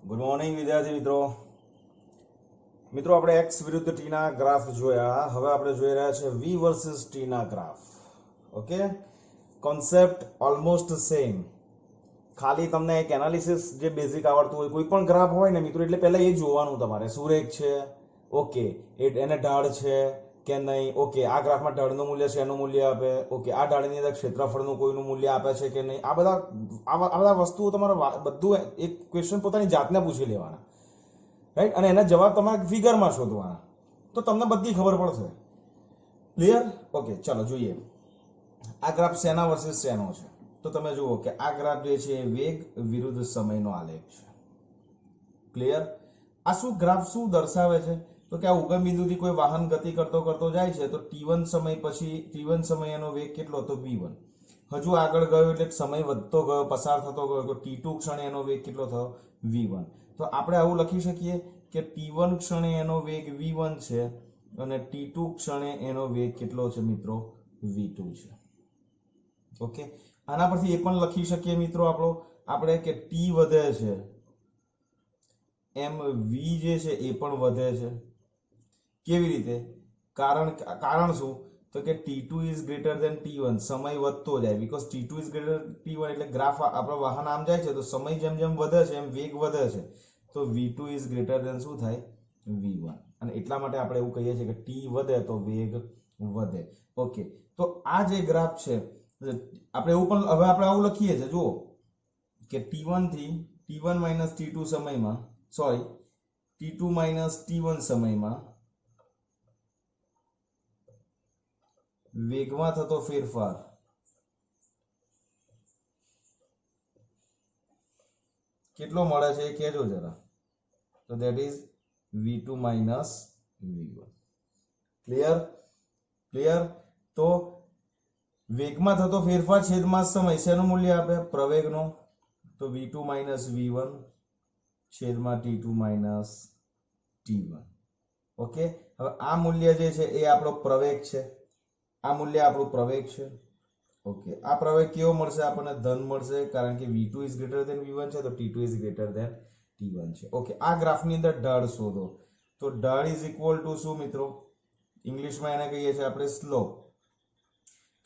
Good morning વિદ્યાર્થી મિત્રો આપણે x વિરુદ્ધ t ના ગ્રાફ જોયા. હવે આપણે જોઈ રહ્યા છે v વર્સિસ t ના graph. Okay, concept almost same. ખાલી તમને એક એનાલિસિસ જે બેઝિક આવડતું હોય, કોઈ પણ ગ્રાફ હોય ને મિત્રો, એટલે પહેલા એ જોવાનું તમારે સુરેખ છે, ઓકે, એને ઢાળ છે કે નહીં, ઓકે, આ ગ્રાફમાં ઢાળનું મૂલ્ય છે, એનું મૂલ્ય આપે, ઓકે, આ ઢાળની અંદર ક્ષેત્રફળનું કોઈનું મૂલ્ય આપે છે કે નહીં, આ બધા વસ્તુઓ તમારે બધું એક ક્વેશ્ચન પોતાની જાતને પૂછી લેવાના, રાઈટ, અને એના જવાબ તમારે ફિગરમાં શોધવાના, તો તમને બધી ખબર પડશે. ક્લિયર? ઓકે, ચાલો જોઈએ આ ગ્રાફ શેના વર્સિસ શેનો છે. તો તમે જુઓ કે આ ગ્રાફ જે છે એ વેગ વિરુદ્ધ સમયનો આલેખ છે. ક્લિયર? આ શું ગ્રાફ શું દર્શાવે છે? તો કે આ ઉગમ બિંદુથી કોઈ વાહન ગતિ કરતો કરતો જાય છે, તો t1 સમય પછી t1 સમય એનો વેગ કેટલો? તો v1. હજુ આગળ ગયો એટલે સમય વધતો ગયો, પસાર થતો ગયો, તો t2 ક્ષણે એનો વેગ કેટલો થયો? v1. તો આપણે આવું લખી શકીએ કે t1 ક્ષણે એનો વેગ v1 છે અને t2 ક્ષણે એનો વેગ કેટલો છે મિત્રો? v2 છે. ઓકે, આના પરથી એ પણ લખી શકીએ મિત્રો આપણે કે t વધે છે એમ v જે છે એ પણ વધે છે. કેવી રીતે? કારણ શું? તો કે t2 is greater than t1. સમય વધતો જાય, because t2 is greater t1, એટલે ગ્રાફ આપણો વાહન આમ જાય છે તો સમય જેમ જેમ વધે છે એમ વેગ વધે છે, તો v2 ઇઝ ગ્રેટર ધેન શું થાય? v1. અને એટલા માટે આપણે એવું કહીએ છીએ કે t વધે તો વેગ વધે. ઓકે, તો આ જે ગ્રાફ છે આપણે એવું પણ હવે આપણે આવું લખીએ છીએ, જુઓ કે t1 થી t1 માઇનસ t2 સમયમાં, સોરી, t2 માઇનસ t1 સમયમાં વેગમાં થતો ફેરફાર કેટલો મળે છે એ કહેજો જરા. તો that is v2 minus v1. Clear? તો વેગમાં થતો ફેરફાર છેદમાં સમય શેનું મૂલ્ય આપે? પ્રવેગનો. તો v2 માઇનસ v1 છેદમાં t2 માઇનસ t1. ઓકે, હવે આ મૂલ્ય જે છે એ આપણો પ્રવેગ છે, આ મૂલ્ય આપણું પ્રવેગ છે. ઓકે, આ પ્રવેગ કેવો મળશે? આપણને ધન મળશે, કારણ કે v2 is greater than v1 છે, તો t2 is greater than t1 છે. ઓકે, આ ગ્રાફની અંદર ઢાળ શોધો. તો ઢાળ ઇઝ ઇક્વલ ટુ શું મિત્રો? ઇંગ્લિશમાં એને કહીએ છીએ આપણે સ્લોપ.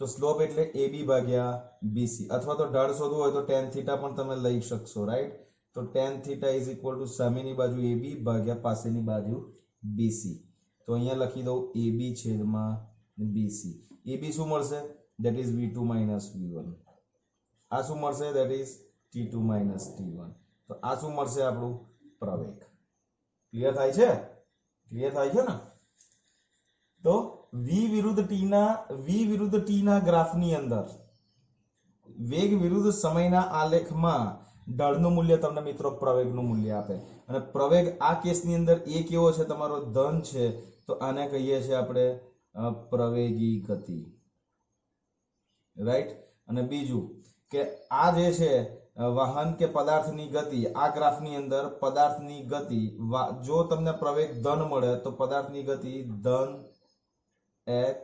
તો સ્લોપ એટલે AB ભાગ્યા BC, અથવા તો ઢાળ શોધવું હોય તો tan થીટા પણ તમે લઈ શકશો, રાઈટ? તો tan theta is equal two સામેની બાજુ AB ભાગ્યા પાસેની બાજુ BC. તો અહીંયા લખી દઉં AB છેદમાં BC. AB શું મળશે? that is v2 minus v1. આ શું મળશે? that is t2 minus t1. તો આ શું મળશે? આપણું પ્રવેગ. ક્લિયર થાય છે ને? તો v વિરુદ્ધ t ના ગ્રાફની અંદર વેગ વિરુદ્ધ સમયના આલેખમાં ઢાળનું મૂલ્ય તમને મિત્રો પ્રવેગનું મૂલ્ય આપે, અને પ્રવેગ આ કેસની અંદર એ કેવો છે? તમારો ધન છે, તો આને કહીએ છીએ આપણે પ્રવેગી ગતિ, રાઈટ? અને બીજું કે આ જે છે વાહન કે પદાર્થની ગતિ, આ ગ્રાફની અંદર પદાર્થની ગતિ, જો તમને પ્રવેગ ધન મળે તો પદાર્થની ગતિ ધન x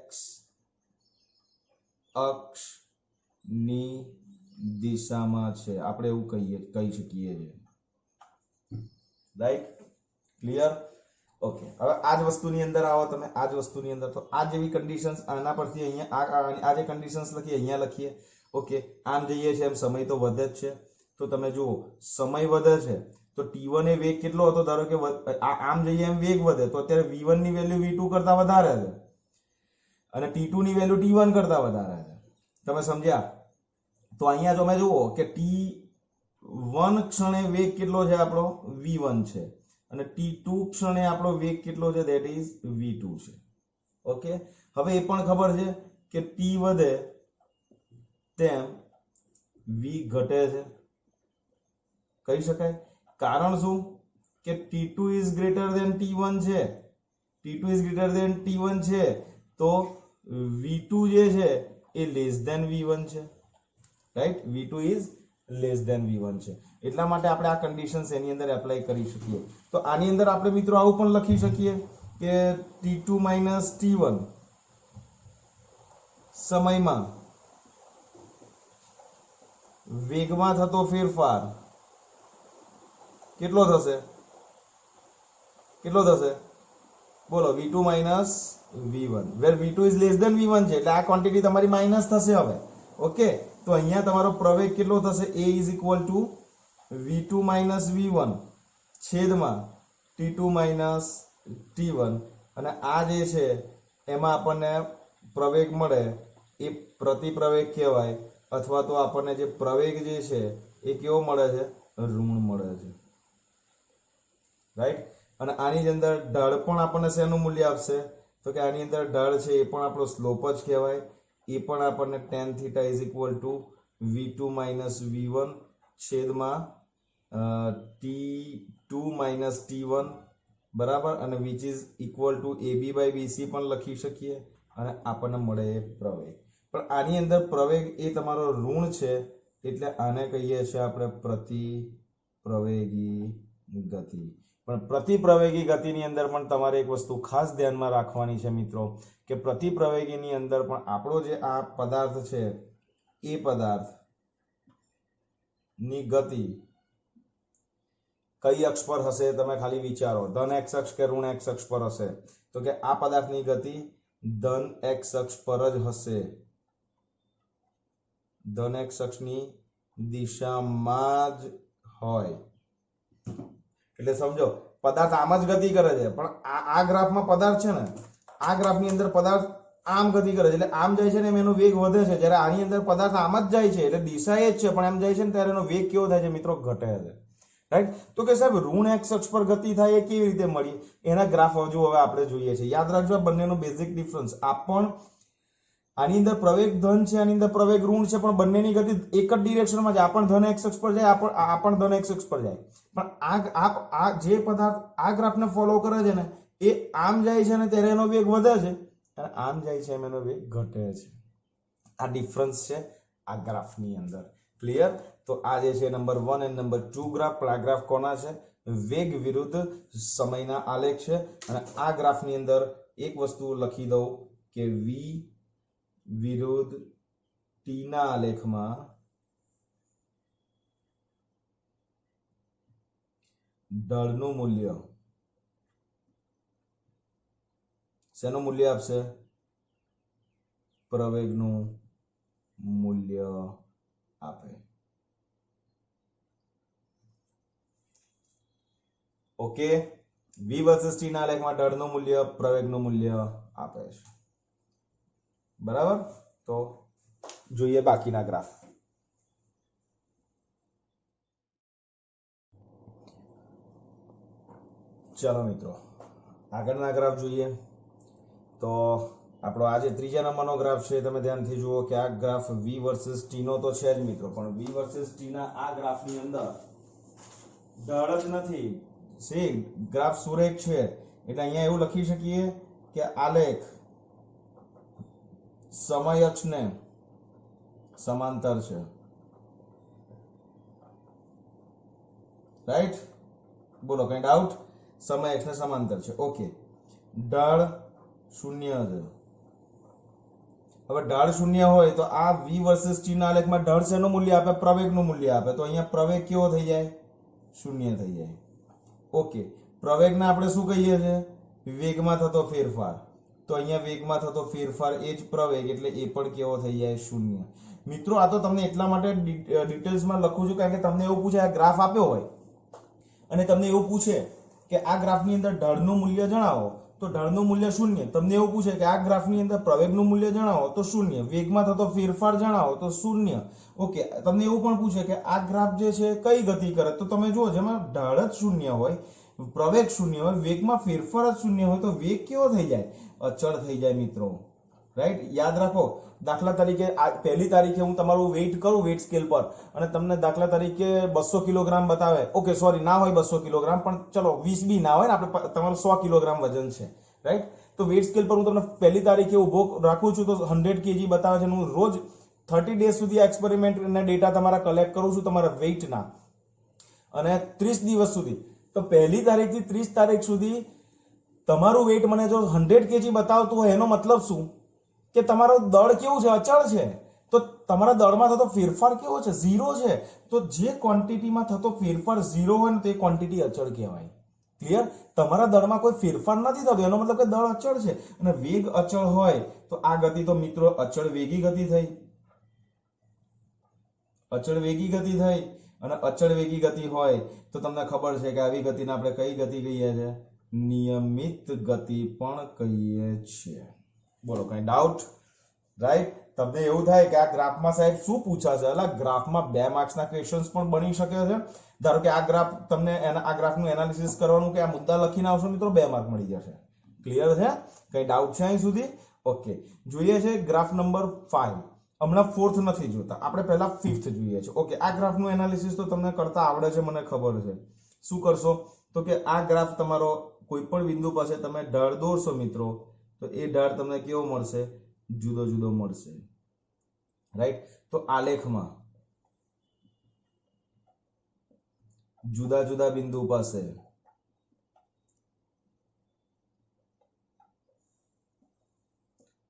અક્ષની દિશામાં છે, આપણે એવું કહી શકીએ છીએ, રાઈટ? ક્લિયર? ઓકે, હવે આ જ વસ્તુની અંદર આવો તમે, આ જ વસ્તુની અંદર તો આ જેવી કન્ડિશન્સ, આના પરથી અહીંયા આ જે કન્ડિશન્સ લખીએ અહીંયા લખીએ. ઓકે, આમ જઈએ છે એમ સમય તો વધે જ છે. તો તમે જુઓ સમય વધે છે તો t1 એ વેગ કેટલો હતો? ધારો કે આમ જઈએ એમ વેગ વધે, તો અત્યારે v1 ની વેલ્યુ v2 કરતા વધારે છે અને t2 ની વેલ્યુ t1 કરતા વધારે છે. તમે સમજ્યા? તો અહીંયા તમે જુઓ કે t1 ક્ષણે વેગ કેટલો છે આપણો? v1 છે, અને t2 ક્ષણે આપણો વેગ કેટલો છે? ધેટ ઇઝ v2 છે. ઓકે, હવે એ પણ ખબર છે કે t વધે તેમ v ઘટે છે, કહી શકાય. કારણ શું? કે t2 is greater than t1 છે, t2 is greater than t1 છે, તો v2 જે છે એ લેસ ધેન v1 છે, right? v2 is less than v1 છે. એટલા માટે આપણે આ કન્ડિશન્સ એની અંદર એપ્લાય કરી શકીએ. તો આની અંદર આપણે મિત્રો આવું પણ લખી શકીએ કે t2 માઇનસ t1 સમયમાં વેગમાં થતો ફેરફાર કેટલો થશે બોલો v2 minus v1 where v2 is less than v1 છે એટલે આ ક્વોન્ટિટી તમારી માઇનસ થશે હવે ઓકે તો અહીંયા તમારો પ્રવેગ કેટલો થશે a is equal to v2 minus v1 છેદમાં t2 માઇનસ t1 અને આ જે છે એમાં આપણને પ્રવેગ મળે એ પ્રતિપ્રવેગ કહેવાય અથવા તો આપણને જે પ્રવેગ જે છે એ કેવો મળે છે ઋણ મળે છે રાઈટ અને આની અંદર ઢાળ પણ આપણને શેનું મૂલ્ય આપશે તો કે આની અંદર ઢાળ છે એ પણ આપણો સ્લોપ જ કહેવાય એ પણ આપણને tan θ is equal to v2 minus v1 છેદમાં t2 માઇનસ t1 બરાબર અને which is equal to ab by bc પણ લખી શકીએ અને આપણને મળે એ પ્રવેગ પણ આની અંદર પ્રવેગ એ તમારો ઋણ છે એટલે આને કહીએ છીએ આપણે પ્રતિપ્રવેગી ગતિ પણ પ્રતિપ્રવેગી ગતિની અંદર પણ તમારે એક વસ્તુ ખાસ ધ્યાનમાં રાખવાની છે મિત્રો કે પ્રતિપ્રવેગીની અંદર પણ આપણો જે આ પદાર્થ છે એ પદાર્થની ગતિ કઈ અક્ષ પર હશે તમે ખાલી વિચારો ધન x અક્ષ કે ઋણ x અક્ષ પર હશે તો કે આ પદાર્થની ગતિ ધન x અક્ષ પર જ હશે ધન x અક્ષની દિશામાં જ હોય એટલે સમજો પદાર્થ આમ જ ગતિ કરે છે પણ આ ગ્રાફમાં પદાર્થ છે ને આ ગ્રાફની અંદર પદાર્થ આમ ગતિ કરે છે એટલે આમ જાય છે ને એનો વેગ વધે છે જ્યારે આની અંદર પદાર્થ આમ જ જાય છે એટલે દિશા એ જ છે પણ એમ જાય છે ને ત્યારે એનો વેગ કેવો થાય છે મિત્રો ઘટે છે રાઈટ તો કે સાહેબ ઋણ x અક્ષ પર ગતિ થાય એ કેવી રીતે મળી એના ગ્રાફ હજુ હવે આપણે જોઈએ છે યાદ રાખજો બંનેનો બેઝિક ડિફરન્સ આની અંદર પ્રવેગ ધન છે આની અંદર પ્રવેગ ઋણ છે પણ બંનેની ગતિ એક જ ડિરેક્શનમાં છે આ પણ ધન x અક્ષ પર જાય આ પણ ધન x અક્ષ પર જાય પણ આ જે પદાર્થ આ ગ્રાફને ફોલો કરે છે ને એ આમ જાય છે ને ત્યારે એનો વેગ વધે છે અને આમ જાય છે એમ એનો વેગ ઘટે છે આ ડિફરન્સ છે આ ગ્રાફની અંદર ક્લિયર તો આ જે છે નંબર 1 અને નંબર 2 ગ્રાફ પણ આ ગ્રાફ કોના છે વેગ વિરુદ્ધ સમયના આલેખ છે અને આ ગ્રાફની અંદર એક વસ્તુ લખી દઉં કે v વિરુદ્ધ t ના આલેખમાં ઢળનું મૂલ્ય શેનું મૂલ્ય આપશે પ્રવેગનું મૂલ્ય આપે ઓકે v વર્સસ t ના આલેખમાં ઢળનું મૂલ્ય પ્રવેગનું મૂલ્ય આપે છે બરાબર તો જોઈએ બાકીના ગ્રાફ ચાલો મિત્રો આગળના ગ્રાફ જોઈએ તો આપણો આજે ત્રીજા નંબરનો ગ્રાફ છે તમે ધ્યાનથી જુઓ કે આ ગ્રાફ v વર્સસ t નો તો છે જ મિત્રો પણ v વર્સસ t ના આ ગ્રાફની અંદર ઢળ જ નથી સેમ ગ્રાફ સુરેખ છે એટલે અહીંયા એવું લખી શકીએ કે આલેખ સમય અક્ષને સમાંતર છે રાઈટ બોલો કઈ ડાઉટ સમય અક્ષને સમાંતર છે ઓકે ઢાળ શૂન્ય છે હવે ઢાળ શૂન્ય હોય તો આ v વર્સસ t ના આલેખમાં ઢાળ શેનું મૂલ્ય આપે પ્રવેગનું મૂલ્ય આપે તો અહીંયા પ્રવેગ કેવો થઈ જાય શૂન્ય થઈ જાય ઓકે પ્રવેગને આપણે શું કહીએ છીએ વેગમાં થતો ફેરફાર તો અહીંયા વેગમાં થતો ફેરફાર એ જ પ્રવેગ એટલે એ પણ કેવો થઈ જાય શૂન્ય મિત્રો આ તો તમને એટલા માટે ડિટેલ્સમાં લખું છું કારણ કે તમને એવું પૂછે આ ગ્રાફ આપ્યો હોય અને તમને એવું પૂછે કે આ ગ્રાફની અંદર ઢળનું મૂલ્ય જણાવો તો ઢળનું મૂલ્ય શૂન્ય તમને એવું પૂછે કે આ ગ્રાફની અંદર પ્રવેગનું મૂલ્ય જણાવો તો શૂન્ય વેગમાં થતો ફેરફાર જણાવો તો શૂન્ય ઓકે તમને એવું પણ પૂછે કે આ ગ્રાફ જે છે કઈ ગતિ કરે તો તમે જુઓ જેમાં ઢાળ જ શૂન્ય હોય પ્રવેગ શૂન્ય હોય વેગમાં ફેરફાર જ શૂન્ય હોય તો વેગ કેવો થઈ જાય અચળ થઈ જાય મિત્રો રાઈટ યાદ રાખો દાખલા તરીકે પહેલી તારીખે હું તમારું વેઇટ કરું વેઇટ સ્કેલ પર અને તમને દાખલા તરીકે 200 કિલોગ્રામ બતાવે ઓકે સોરી ના હોય 200 કિલોગ્રામ પણ ચલો 20 બી ના હોય ને આપણે તમારું 100 કિલોગ્રામ વજન છે રાઈટ તો વેઇટ સ્કેલ પર હું તમને પહેલી તારીખે ઉભો રાખું છું તો 100 કેજી બતાવે છે હું રોજ 30 ડેઝ સુધી એક્સપેરિમેન્ટ ના ડેટા તમારા કલેક્ટ કરું છું તમારા વેઇટના અને 30 દિવસ સુધી તો પહેલી તારીખથી 30 તારીખ સુધી તમારું વેઇટ મને જો 100 કેજી બતાવતું હોય એનો મતલબ શું કે તમારો દળ કેવું છે અચળ છે તો તમારા દળમાં થતો ફેરફાર કેવો છે? 0 છે. તો જે ક્વોન્ટિટીમાં થતો ફેરફાર 0 હોય ને તે ક્વોન્ટિટી અચળ કહેવાય. ક્લિયર? તમારા દળમાં કોઈ ફેરફાર નથી થતો એનો મતલબ કે દળ અચળ છે. અને વેગ અચળ હોય તો આ ગતિ તો મિત્રો અચળ વેગી ગતિ થઈ. અચળ વેગી ગતિ થઈ. અને અચળ વેગી ગતિ હોય તો તમને ખબર છે કે આવી ગતિને આપણે કઈ ગતિ કહીએ છીએ? નિયમિત ગતિ પણ કહીએ છીએ. બોલો, કઈ ડાઉટ? રાઈટ? તમને એવું થાય કે આ ગ્રાફમાં સાહેબ શું પૂછાશે? એટલે ગ્રાફમાં 2 માર્ક્સના ક્વેશ્ચન્સ પણ બની શકે છે. ધારો કે આ ગ્રાફ તમને આ ગ્રાફનું એનાલિસિસ કરવાનું કે આ મુદ્દા લખીને આવશો મિત્રો 2 માર્ક મળી જશે. ક્લિયર છે? કઈ ડાઉટ છે અહીં સુધી? ઓકે, જોઈએ છે ગ્રાફ નંબર 5. હમણાં 4th નથી જોતા, આપણે પહેલા 5th જોઈએ છે. ઓકે, આ ગ્રાફનું એનાલિસિસ તો તમને કરતા આવડે છે, મને ખબર છે. શું કરશો? તો કે આ ગ્રાફ તમારો કોઈ પણ બિંદુ પાસે તમે ઢાળ દોરશો મિત્રો, તો એ ઢાળ તમને કેવો મળશે? જુદો જુદો મળશે. રાઈટ? તો આલેખમાં જુદા જુદા બિંદુ પાસે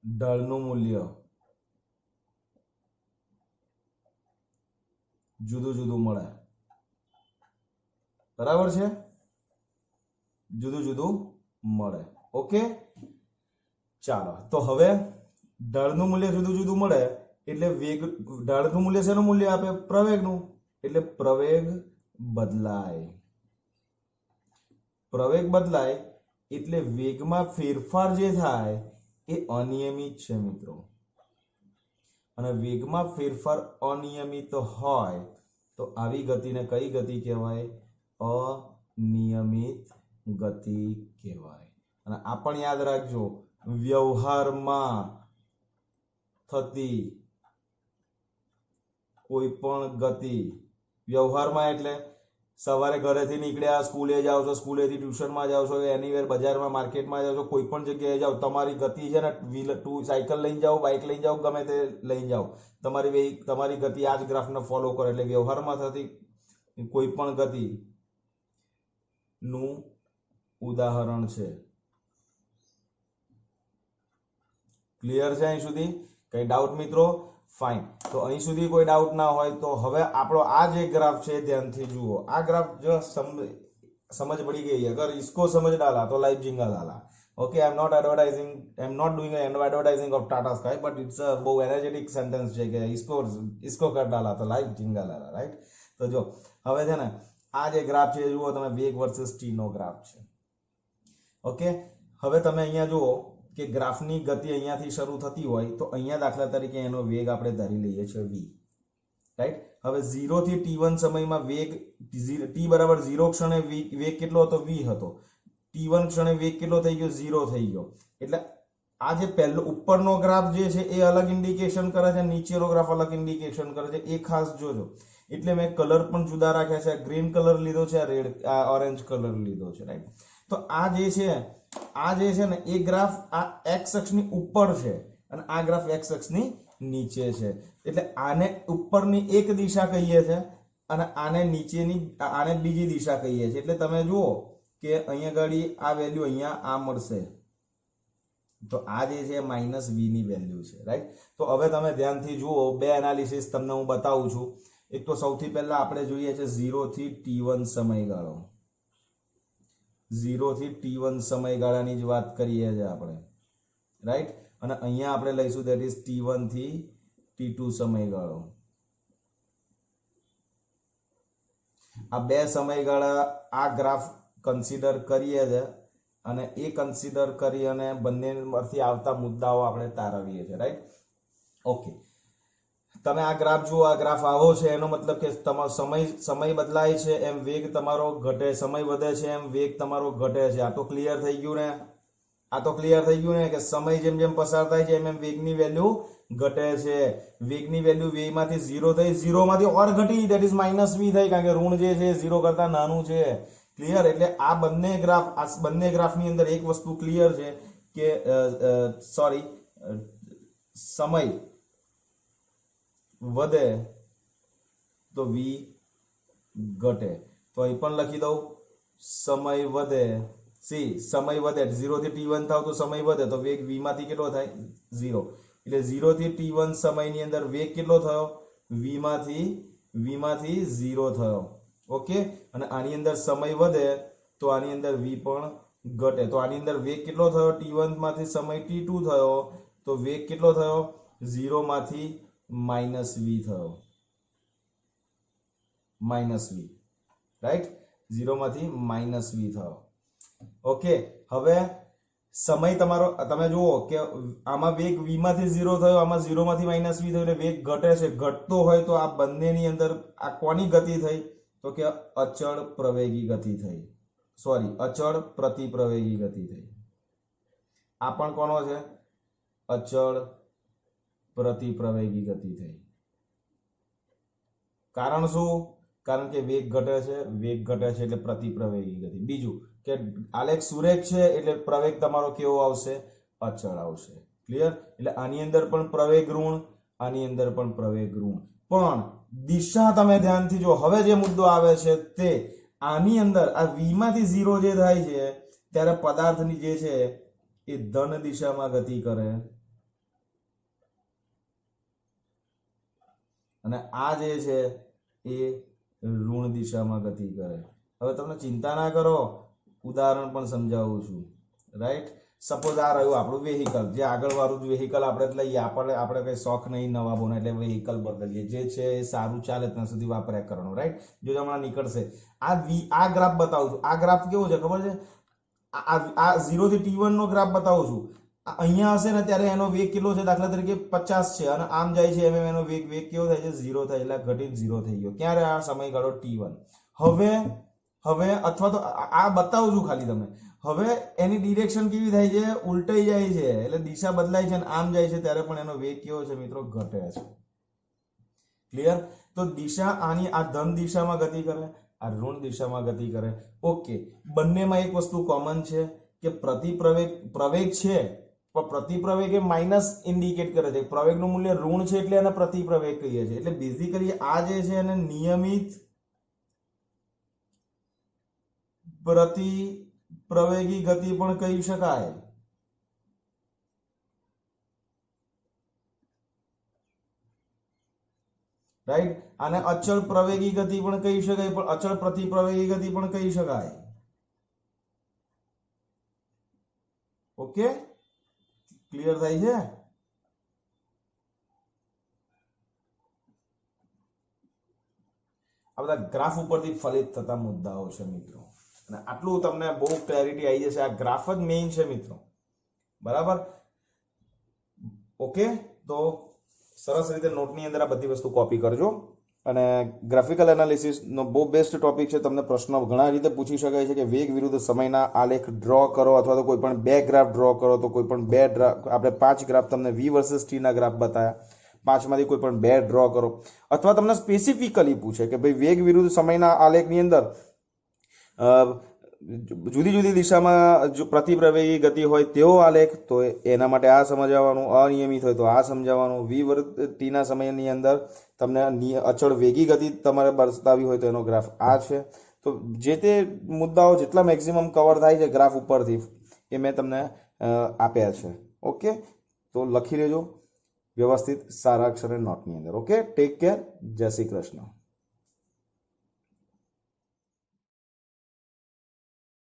ઢાળનું મૂલ્ય જુદું જુદું મળે. બરાબર છે? જુદું જુદું મળે. ઓકે, ચાલો. તો હવે ઢાળનું મૂલ્ય જુદું જુદું મળે એટલે વેગ, ઢાળનું મૂલ્ય શેનું મૂલ્ય આપે? પ્રવેગનું. એટલે પ્રવેગ બદલાય. પ્રવેગ બદલાય એટલે વેગમાં ફેરફાર જે થાય એ અનિયમિત છે મિત્રો. અને વેગમાં ફેરફાર અનિયમિત હોય તો આવી ગતિને કઈ ગતિ કહેવાય? અનિયમિત ગતિ કહેવાય. અને આ પણ યાદ રાખજો, વ્યવહારમાં થતી કોઈ પણ ગતિ, વ્યવહારમાં એટલે સવારે ઘરેથી નીકળ્યા, સ્કૂલે જાઓ છો, સ્કૂલેથી ટ્યુશનમાં જાઓ છો, એનીવેર બજારમાં માર્કેટમાં જાઓ છો, કોઈ પણ જગ્યાએ જાઓ, તમારી ગતિ છે ને સાયકલ લઈને જાઓ, બાઇક લઈને જાઓ, ગમે તે લઈને જાઓ, તમારી ગતિ આ જ ગ્રાફને ફોલો કરે. એટલે વ્યવહારમાં થતી કોઈ પણ ગતિ નું ઉદાહરણ છે. ક્લિયર છે અહીં સુધી? કઈ ડાઉટ મિત્રો? ફાઇન. તો અહીં સુધી કોઈ ડાઉટ ના હોય તો હવે આપણો આ જે ગ્રાફ છે ધ્યાનથી જુઓ. આ ગ્રાફ જો समझ पड़ी गई है? अगर इसको समझ डाला तो लाइफ जिंगा डाला. Okay, I'm not advertising, I'm not doing an advertising of Tata Sky, but it's a બહુ એનર્જેટિક સેન્ટેન્સ છે કે इसको कर डाला तो लाइफ जिंगा डाला. રાઈટ? તો જો હવે છે ને આ જે ગ્રાફ છે જુઓ તમે, વેગ વર્સસ ટી નો ગ્રાફ છે. ઓકે, હવે તમે અહીંયા જુઓ કે ગ્રાફની ગતિ અહીંયાથી શરૂ થતી હોય તો અહીંયા દાખલા તરીકે એનો વેગ આપણે ધરી લઈએ છીએ v. રાઈટ? હવે 0 થી t1 સમયમાં વેગ t બરાબર 0 ક્ષણે વેગ કેટલો હતો? v હતો. t1 ક્ષણે વેગ કેટલો થઈ ગયો? 0 થઈ ગયો. એટલે આ જે પહેલો ઉપરનો ગ્રાફ જે છે એ અલગ ઇન્ડિકેશન કરે છે, નીચેનો ગ્રાફ અલગ ઇન્ડિકેશન કરે છે. એ ખાસ જોજો. એટલે મેં કલર પણ જુદા રાખ્યા છે. ગ્રીન કલર લીધો છે, રેડ ઓરેન્જ કલર લીધો છે. રાઈટ? તો આ જે છે ને એ ગ્રાફ આ x અક્ષની ઉપર છે અને આ ગ્રાફ x અક્ષની નીચે છે. એટલે આને ઉપરની એક દિશા કહીએ છે અને આને નીચેની, આને બીજી દિશા કહીએ છીએ. એટલે તમે જુઓ કે અહીંયા ગાડી આ વેલ્યુ અહીંયા આ મળશે, તો આ જે છે -v ની વેલ્યુ છે. રાઈટ? તો હવે તમે ધ્યાનથી જુઓ, બે એનાલિસિસ તમને હું બતાવું છું. એક તો સૌથી પહેલા આપણે જોઈએ છે 0 થી t1 સમયગાળો. 0 થી t1 સમયગાળાની જ વાત કરીએ છીએ આપણે. રાઈટ? અને અહીંયા આપણે લઈશું ધેટ ઇઝ t1 થી t2 સમયગાળો. આ બે સમયગાળા આ ગ્રાફ કન્સિડર કરીએ છે અને એ કન્સિડર કરી અને બંનેમાંથી આવતા મુદ્દાઓ આપણે તારવીએ છીએ. રાઈટ? ઓકે, તમે આ ગ્રાફ જુઓ, આ ગ્રાફ આવો છે, એનો મતલબ કે તમારો સમય બદલાય છે એમ વેગ તમારો ઘટે, સમય વધે છે એમ વેગ તમારો ઘટે છે. આ તો ક્લિયર થઈ ગયું ને? આ તો ક્લિયર થઈ ગયું ને કે સમય જેમ જેમ પસાર થાય છે એમ એમ વેગની વેલ્યુ ઘટે છે. વેગની વેલ્યુ v માંથી 0 થઈ, 0 માંથી ઓર ઘટી, ધેટ ઇઝ -v થઈ, કારણ કે ઋણ જે છે 0 કરતા નાનું છે. ક્લિયર? એટલે આ બંને ગ્રાફની અંદર એક વસ્તુ ક્લિયર છે કે સમય વધે તો v ઘટે. તો અહીં પણ લખી દઉં, સમય વધે, સમય વધે 0 થી t1 થાવ તો સમય વધે તો વેગ v માંથી કેટલો થાય? 0. એટલે 0 થી t1 સમયની અંદર વેગ કેટલો થયો? v માંથી 0 થયો. ઓકે, અને આની અંદર સમય વધે તો આની અંદર v પણ ઘટે. તો આની અંદર વેગ કેટલો થયો? t1 માંથી સમય t2 થયો, તો વેગ કેટલો થયો? 0 માંથી -v થયો. -v, right? 0 માંથી -v થયો. ઓકે, હવે સમય તમારો તમે જુઓ કે આમાં વેગ v માંથી 0 થયો, આમાં 0 માંથી -v થયો, એટલે વેગ ઘટે છે. ઘટતો હોય તો આ બંનેની અંદર આ કોની ગતિ થઈ? તો કે અચળ પ્રવેગી ગતિ થઈ. સોરી, અચળ પ્રતિપ્રવેગી ગતિ થઈ. આ પણ કોનો છે? અચળ પ્રતિપ્રવેગી ગતિ થઈ. કારણ શું? કારણ કે વેગ ઘટે છે, વેગ ઘટે છે એટલે પ્રતિપ્રવેગી ગતિ. બીજું કે આલેખ સુરેખ છે એટલે પ્રવેગ તમારો કેવો આવશે? અચળ આવશે. ક્લિયર? એટલે આની અંદર પણ પ્રવેગ ઋણ, આની અંદર પણ પ્રવેગ ઋણ, પણ દિશા તમે ધ્યાનથી જો. હવે જે મુદ્દો આવે છે તે આની અંદર આ v માંથી 0 જે થાય છે ત્યારે પદાર્થની જે છે એ ધન દિશામાં ગતિ કરે અને આ જે છે એ ઋણ દિશામાં ગતિ કરે. હવે તમને ચિંતા ના કરો, ઉદાહરણ પણ સમજાવું છું. રાઈટ? સપોઝ આ રહ્યું આપણું વેહિકલ, જે આગળ વાળું વેહિકલ આપણે લઈએ, આપણે કઈ શોખ નહીં નવા બોના એટલે વેહિકલ બદલીએ, જે છે એ સારું ચાલે ત્યાં સુધી વાપર્યા કરવાનું. રાઈટ? જો હમણાં નીકળશે આ ગ્રાફ બતાવું છું. આ ગ્રાફ કેવો છે ખબર છે? આ 0 થી t1 નો ગ્રાફ બતાવું છું. અહીંયા હશે ને ત્યારે એનો વેગ કેટલો છે? દાખલા તરીકે 50 છે અને આમ જાય છે એમ એનો વેગ કેવો થાય છે? 0 થાય. એટલે ઘટીને 0 થઈ ગયો. ક્યારે? આ સમયગાળો t1. હવે અથવા તો આ બતાવું છું ખાલી તમે. હવે એની ડિરેક્શન કેવી થાય છે? ઉલટાઈ જાય છે, એટલે દિશા બદલાય છે અને આમ જાય છે ત્યારે પણ એનો વેગ કેવો છે મિત્રો? ઘટે છે. ક્લિયર? તો દિશા આની આ ધન દિશામાં ગતિ કરે, આ ઋણ દિશામાં ગતિ કરે. ઓકે, બંનેમાં એક વસ્તુ કોમન છે કે પ્રવેગ છે, પણ પ્રતિપ્રવેગ એ માઇનસ ઇન્ડિકેટ કરે છે. પ્રવેગનું મૂલ્ય ઋણ છે એટલે એને પ્રતિપ્રવેગ કહીએ છીએ. એટલે બેઝિકલી આ જે છે એને નિયમિત પ્રતિપ્રવેગી ગતિ પણ કહી શકાય. રાઈટ? આને અચળ પ્રવેગી ગતિ પણ કહી શકાય, પણ અચળ પ્રતિપ્રવેગી ગતિ પણ કહી શકાય. ઓકે, ક્લિયર થાય છે? આ બધા ગ્રાફ ઉપરથી ફલિત થતા મુદ્દાઓ છે મિત્રો, અને આટલું તમને બહુ ક્લેરિટી આવી જશે. આ ગ્રાફ જ મેઇન છે મિત્રો. બરાબર? ઓકે, તો સરસ રીતે નોટની અંદર આ બધી વસ્તુ કોપી કરજો. અને ગ્રાફિકલ એનાલિસિસ નો બહુ બેસ્ટ ટોપિક છે. તમને પ્રશ્નો ઘણા રીતે પૂછી શકાય છે કે વેગ વિરુદ્ધ સમયના આલેખ ડ્રો કરો, અથવા તો કોઈ પણ બે ગ્રાફ ડ્રો કરો. તો કોઈ પણ બે આપણે 5 ગ્રાફ તમને v વર્સસ t ના ગ્રાફ બતાવ્યા, 5 માંથી કોઈ પણ બે ડ્રો કરો. અથવા તમને સ્પેસિફિકલી પૂછે કે ભાઈ વેગ વિરુદ્ધ સમયના આલેખની અંદર જુદી જુદી દિશામાં જો પ્રતિપ્રવેગી ગતિ હોય તેવો આલેખ, તો એના માટે આ સમજાવવાનું. અનિયમિત હોય તો આ સમજાવવાનું. v વર્ગ t ના સમયની અંદર તમને અચળ વેગી ગતિ તમારે બતાવી હોય તો એનો ગ્રાફ આ છે. તો જે તે મુદ્દાઓ જેટલા મેક્સિમમ કવર થાય છે ગ્રાફ ઉપરથી એ મેં તમને આપ્યા છે. ઓકે, તો લખી લેજો વ્યવસ્થિત સારા અક્ષરે નોટની અંદર. Okay, take care. જય શ્રી કૃષ્ણ.